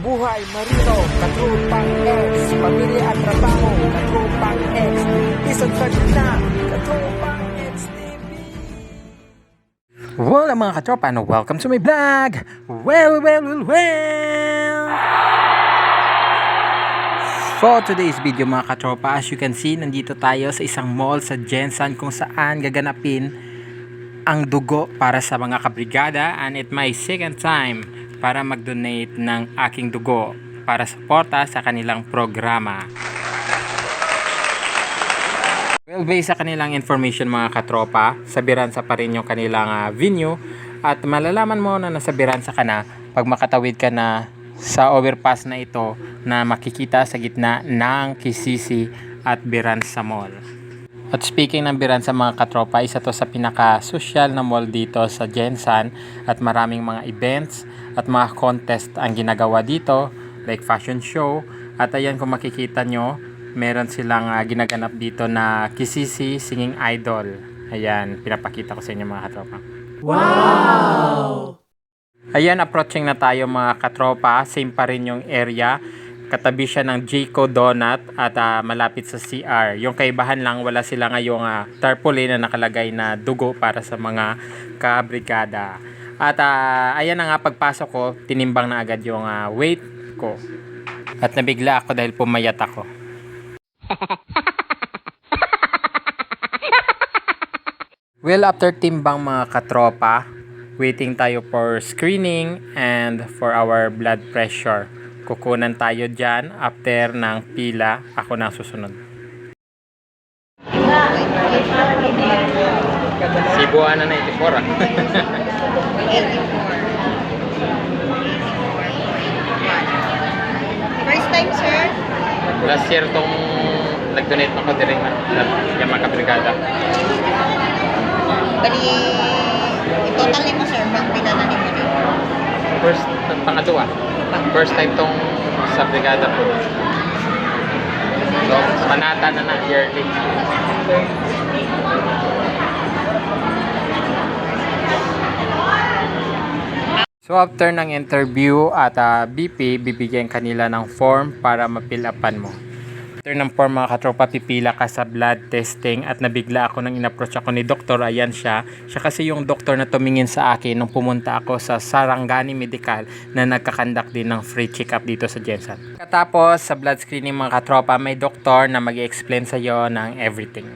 buhay marino, katropang X, pamilya at trabaho, katropang X, isang na, katropang X TV. Well, mga katropa, welcome to my vlog. Well. For today's video mga katropa, as you can see, nandito tayo sa isang mall sa Jensan kung saan gaganapin ang dugo para sa mga kabrigada, and it my second time para mag-donate ng aking dugo para suporta sa kanilang programa. Well, based sa kanilang information mga katropa, sa Biransa pa rin yung kanilang venue, at malalaman mo na nasa Biransa ka na pag makatawid ka na sa overpass na ito na makikita sa gitna ng Kisisi at Biransa Mall. At speaking ng Biransa mga katropa, isa to sa pinaka-social na mall dito sa Jensan, at maraming mga events at mga contest ang ginagawa dito, like fashion show. At ayan, kung makikita nyo, meron silang ginaganap dito na Kisisi Singing Idol. Ayan, pinapakita ko sa inyo mga katropa. Wow! Ayan, approaching na tayo mga katropa. Same pa rin yung area. Katabi siya ng Jayco Donut at malapit sa CR. Yung kaibahan lang, wala sila ngayong tarpaulin na nakalagay na dugo para sa mga kabrigada. At ayan na nga, pagpasok ko, tinimbang na agad yung weight ko. At nabigla ako dahil pumayat ako. Well, after timbang mga katropa, waiting tayo for screening and for our blood pressure. Kukunan tayo dyan after ng pila. Ako na susunod. Cebuana na 84 First time, sir? Last year tong nag-donate ako din yung mga kabrigada. Bali, total mo, sir, pang pinala ni mo dito? First, pangadua. First time tong sa brigada po. So, panata na yearly. So, after ng interview at BP, bibigyan kanila ng form para mapilapan mo. After ng form mga katropa, pipila ka sa blood testing, at nabigla ako nang in-approach ako ni doktor. Ayan siya. Siya kasi yung doktor na tumingin sa akin nung pumunta ako sa Sarangani Medical na nagkakandak din ng free check-up dito sa Jensan. Katapos sa blood screening mga katropa, may doktor na mag-i-explain sa iyo ng everything.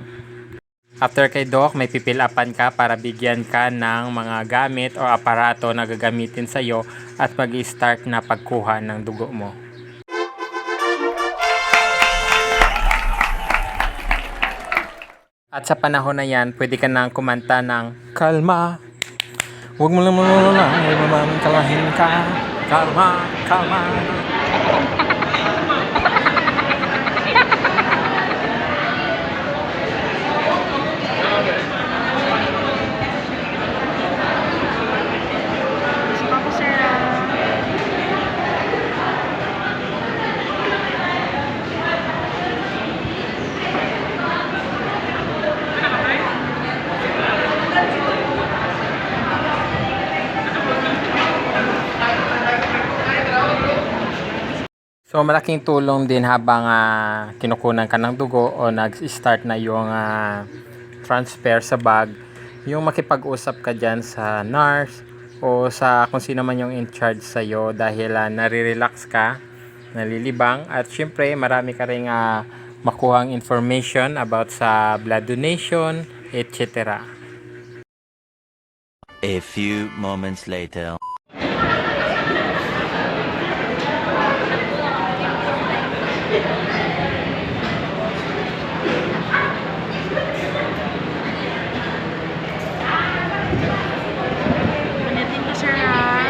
After kay doc, may pipilapan ka para bigyan ka ng mga gamit o aparato na gagamitin sa iyo at mag-i-start na pagkuha ng dugo mo. At sa panahon na yan, pwede ka nang kumanta ng kalma. Huwag mo lang kalahin ka. Kalma, kalma. So, malaking tulong din habang kinukunan ka ng dugo o nag-start na yung transfer sa bag, yung makipag-usap ka dyan sa nurse o sa kung sino man yung in charge sa'yo, dahil nare-relax ka, nalilibang, at syempre marami ka rin makuhang information about sa blood donation, etc. A few moments later. Panatin ko, sir, ha?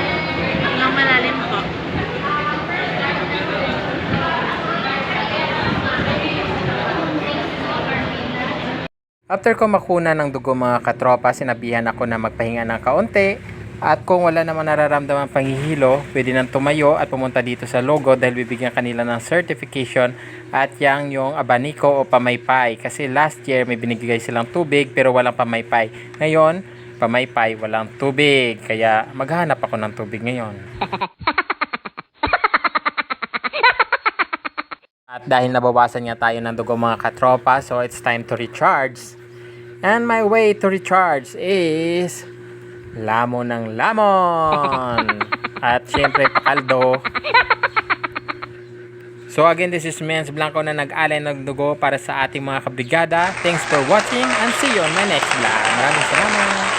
Hanggang malalim po. After ko makuna ng dugo mga katropa, sinabihan ako na magpahinga ng kaunti. At kung wala naman nararamdaman panghihilo, pwede nang tumayo at pumunta dito sa logo dahil bibigyan kanila ng certification at yung abaniko o pamaypay. Kasi last year may binigay silang tubig pero walang pamaypay. Ngayon, pamaypay, walang tubig. Kaya maghanap ako ng tubig ngayon. dahil nabawasan nga tayo ng dugo mga katropa, so it's time to recharge. And my way to recharge is lamon ng lamon. At syempre pakaldo. So again, this is Men's Blanco na nag-alay ng dugo para sa ating mga kabrigada. Thanks for watching and see you on my next vlog. Maraming salamat.